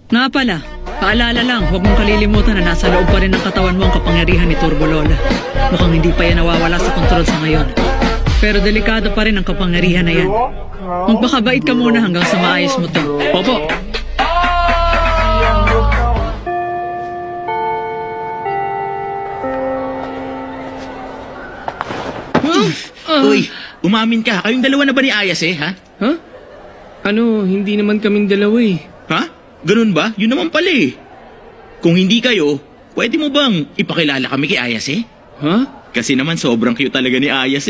Nga pala, paalala lang, huwag mong kalilimutan na nasa loob pa rin ng katawan mo ang kapangyarihan ni Turbo Lola. Mukhang hindi pa yan nawawala sa kontrol sa ngayon. Pero delikado pa rin ang kapangyarihan na yan. Magpakabait ka muna hanggang sa maayos mo to. Popo! Uy, umamin ka. Kayong dalawa na ba ni Ayas ha? Ha? Ano, hindi naman kaming dalawa eh. Ha? Ganun ba? Yun naman pala Kung hindi kayo, pwede mo bang ipakilala kami kay Ayas Ha? Kasi naman sobrang cute talaga ni Ayas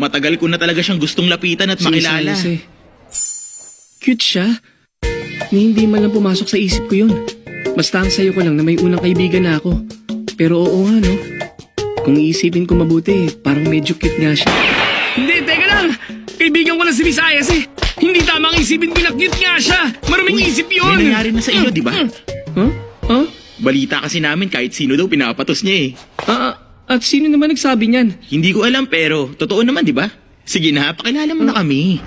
Matagal ko na talaga siyang gustong lapitan at makilala. Cute siya? Ni hindi man lang pumasok sa isip ko yun. Basta ang sayo ko lang na may unang kaibigan na ako. Pero oo nga no. Kung iisipin ko mabuti, parang medyo cute nga siya. Hindi, teka lang! Kaibigan ko lang si Miss Ayas Hindi tama ang isipin ko na cute nga siya! Maraming isip yun! May nangyari na sa iyo, di ba? Huh? Balita kasi namin kahit sino daw pinapatos niya At sino naman nagsabi niyan? Hindi ko alam pero totoo naman, di ba? Sige na, pakilala mo na kami.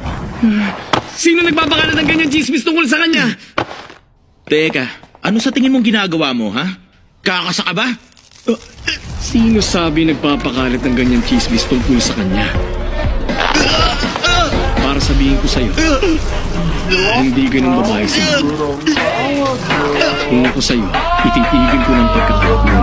Sino nagpapakalat ng ganyan chismis tungkol sa kanya? Teka, ano sa tingin mong ginagawa mo, ha? Kakasa ka ba? Sino sabi nagpapakalat ng ganyan chismis tungkol sa kanya? Para sabihin ko sa'yo, hindi ganun babae sa'yo. Kung ako sa'yo, ititigil ko ng pagkakalat mo.